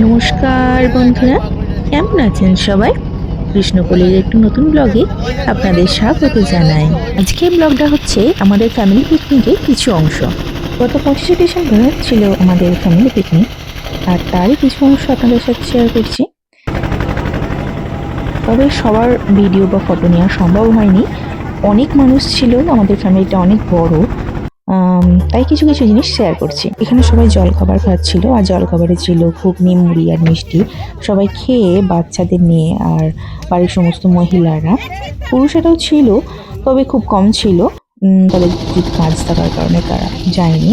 নমস্কার বন্ধুরা, কেমন আছেন সবাই? কৃষ্ণকলির একটু নতুন ব্লগে আপনাদের স্বাগত জানাই। আজকের ব্লগটা হচ্ছে আমাদের ফ্যামিলি পিকনিকের কিছু অংশ। গত 25শে ডিসেম্বর ছিল আমাদের ফ্যামিলি পিকনিক, আর তারই কিছু অংশ আপনাদের সাথে শেয়ার করছি। তবে সবার ভিডিও বা ফটো নেওয়া সম্ভব হয়নি, অনেক মানুষ ছিল, আমাদের ফ্যামিলিটা অনেক বড়, তাই কিছু কিছু জিনিস শেয়ার করছি। এখানে সবাই জলখাবার খাচ্ছিল, আর জলখাবারে ছিল ঘুগনি, মুড়ি আর মিষ্টি। সবাই খেয়ে বাচ্চাদের নিয়ে, আর বাড়ির সমস্ত মহিলারা, পুরুষেরাও ছিল তবে খুব কম ছিল, তাদের কাজ থাকার কারণে তারা যায়নি।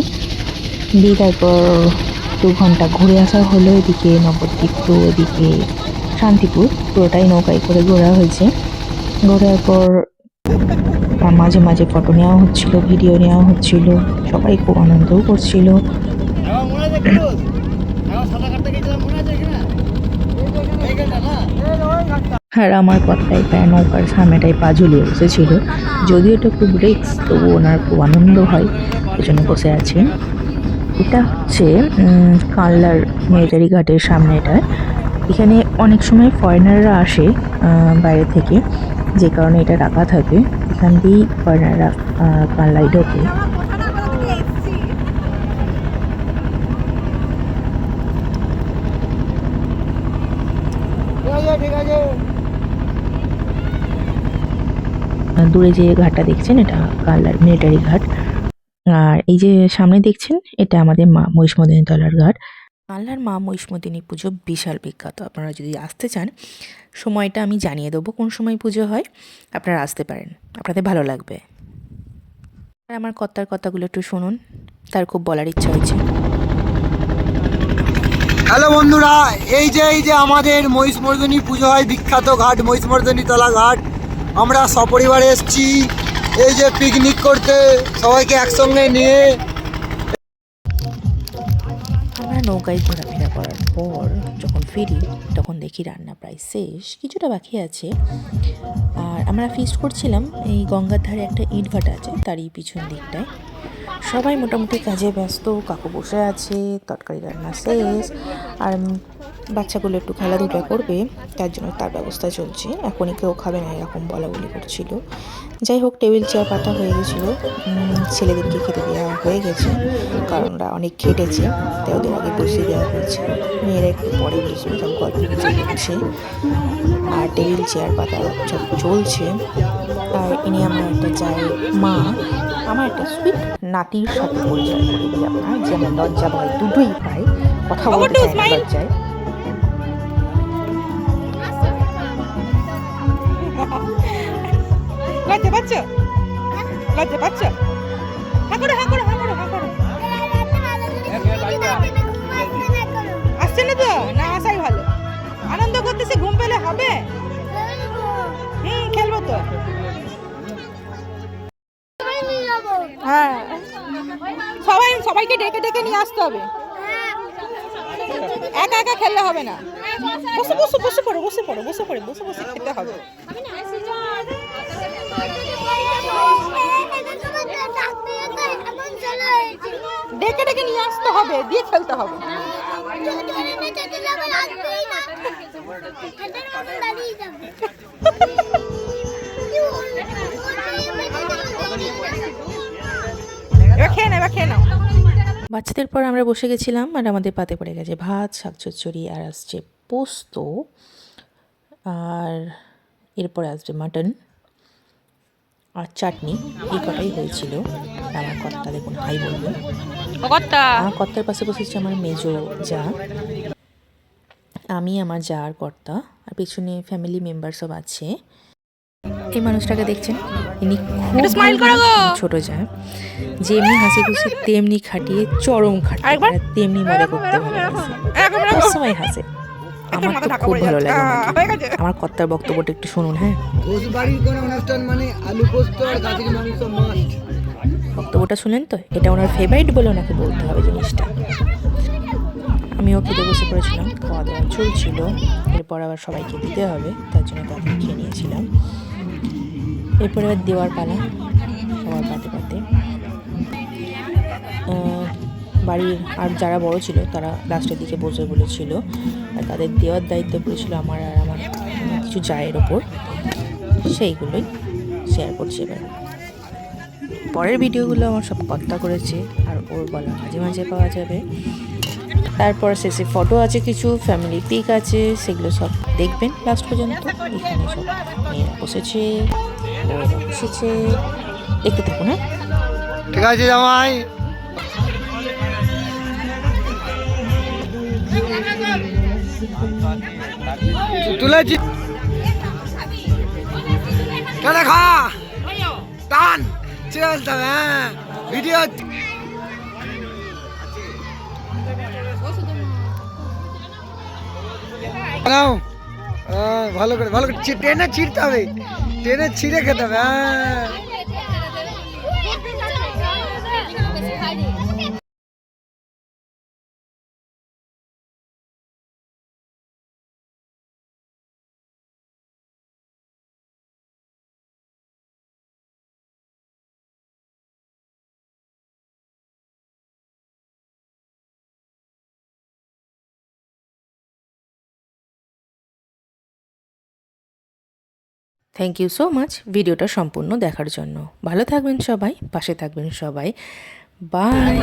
দিয়ে তারপর 2 ঘন্টা ঘুরে আসা হলো। এদিকে নবদ্বীপ টু এদিকে শান্তিপুর পুরোটাই নৌকায় করে ঘোরা হয়েছে। ঘোরার পর মাঝে মাঝে ফটো নেওয়া হচ্ছিল, ভিডিও নেওয়া হচ্ছিল, সবাই খুব আনন্দও করছিল। আর আমার কথায় প্রায় নৌকার সামনেটাই পা ঝুলিয়ে বসেছিল। যদিও এটা খুব রিস্ক, তবু ওনার খুব আনন্দ হয়, এজন্য বসে আছে। এটা হচ্ছে কানলার মিলিটারি ঘাটের সামনেটায়। এখানে অনেক সময় ফরেনাররা আসে বাইরে থেকে, যে কারণে এটা রাখা থাকে। এখান দিয়েই ফরেনাররা কানলায় ঢোকে। দূরে যে ঘাটটা দেখছেন এটা কানলার মিলিটারি ঘাট, আর এই যে সামনে দেখছেন এটা আমাদের মা মহিষমর্দিনী তলার ঘাট। কানলার মা মহিষমর্দিনী পুজো বিশাল বিখ্যাত। আপনারা যদি আসতে চান, সময়টা আমি জানিয়ে দেবো কোন সময় পুজো হয়, আপনারা আসতে পারেন, আপনাদের ভালো লাগবে। আর আমার কর্তার কথাগুলো একটু শুনুন, তার খুব বলার ইচ্ছা হয়েছে। হ্যালো বন্ধুরা, এই যে আমাদের মহিষমর্দিনী পুজো হয় বিখ্যাত ঘাট মহিষমর্দিনী তলা ঘাট। আমরা সপরিবারে এসেছি এই যে পিকনিক করতে, সবাইকে একসঙ্গে নিয়ে। আমরা নৌকায় ঘোরাফেরা করার পর যখন ফিরি তখন দেখি রান্না প্রায় শেষ, কিছুটা বাকি আছে। আর আমরা ফিস্ট করছিলাম এই গঙ্গার ধারে একটা ইটভাটা আছে, তারই পিছন দিকটায়। সবাই মোটামুটি কাজে ব্যস্ত, কাকু বসে আছে, তরকারি রান্না শেষ, আর বাচ্চাগুলো একটু খেলাধুলা করবে, তার জন্য তার ব্যবস্থা চলছে। এখনই কেউ খাবে না এরকম বলা বলি করছিল। যাই হোক, টেবিল চেয়ার পাতা হয়ে গেছিলো, ছেলেদেরকে খেতে দেওয়া হয়ে গেছে, কারণ ওরা অনেক খেটেছে, তাই ওদের আগে বসিয়ে দেওয়া হয়েছে। মেয়েরা একটু পরে বসবে, সব গল্প করছে, আর টেবিল চেয়ার পাতা সব চলছে। আর ইনি আমার একটা যায় মা, আমার একটা সুইট নাতির সাথে পরিচয় করে দিই আপনার, যে আমার লজ্জা ভয় দুটোই পাই, কথা বলতে চাই না লজ্জায়। লজ্জা পাচ্ছ? লজ্জা পাচ্ছ? হ্যাঁ করো, হ্যাঁ করো, হ্যাঁ করো, হ্যাঁ করো। আসছে না তো? না আসাই ভালো। আনন্দ করতেছে, ঘুম পেলে হবে? খেলবো তো। হ্যাঁ, সবাইকে ডেকে ডেকে নিয়ে আসতে হবে, একা একা খেললে হবে না। বসে বসে বসে পড়ো, বসে পড়ো, বসে পড়ে বসে বসে খেতে হবে। ডেকে ডেকে নিয়ে আসতে হবে, দিয়ে খেলতে হবে। এবার খেয়ে নাও, এবার খেয়ে নাও। বাচ্চাদের পর আমরা বসে গেছিলাম, আর আমাদের পাতে পড়ে গেছে ভাত, শাক চচ্চড়ি, আর আসছে পোস্ত, আর এরপরে আসবে মাটন আর চাটনি। এই কটাই হয়েছিল। আমার কর্তা দেখুন হাই বলবেন। আমার কর্তার পাশে বসেছে আমার মেজো যা, আমি, আমার যা আর কর্তা, আর পেছনে ফ্যামিলি মেম্বার সব আছে। এই মানুষটাকে দেখছেন, ইনি খুব ছোট যায়, যেমনি হাসি খুশি তেমনি খাটিয়ে চরম খাটিয়ে, তেমনি মজা করতে ভালোবাসে, সব সময় হাসে। আমার তো খুব ভালো লাগে। আমার কর্তার বক্তব্যটা একটু শুনুন। হ্যাঁ, বক্তব্যটা শুনলেন তো? এটা ওনার ফেভারিট বলে ওনাকে বলতে হবে জিনিসটা। আমিও খেতে বসে পড়েছিলাম, খাওয়া দাওয়া চলছিল, এরপর আবার সবাইকে দিতে হবে, তার জন্য তাড়াতাড়ি খেয়ে নিয়েছিলাম। এরপরে আবার দেওয়ার পালা, সবার পাতে পাতে বাড়ির আর যারা বড় ছিল তারা লাস্টের দিকে বসে বলেছিল, আর তাদের দেওয়ার দায়িত্ব পড়েছিল আমার আর আমার কিছু জায়ের ওপর। সেইগুলোই শেয়ার করছি এবার। পরের ভিডিওগুলো আমার সব কর্তা করেছে, আর ওর বলা মাঝে মাঝে পাওয়া যাবে। তারপর শেষে ফটো আছে, কিছু ফ্যামিলি পিক আছে, সেগুলো সব দেখবেন লাস্ট পর্যন্ত। এখানে সব মেয়েরা বসেছে, ওরা বসেছে, দেখতে থাকুন। হ্যাঁ, ঠিক আছে জামাই। তুলেছি কেন খা টান চলতে হবে। হ্যাঁ ভিডিও নাও, ভালো করে টেনে ছিঁড়তে হবে, টেনে ছিঁড়ে খেতে হবে। হ্যাঁ থ্যাংক ইউ সো মাচ ভিডিওটা সম্পূর্ণ দেখার জন্য। ভালো থাকবেন সবাই, পাশে থাকবেন সবাই। বাই।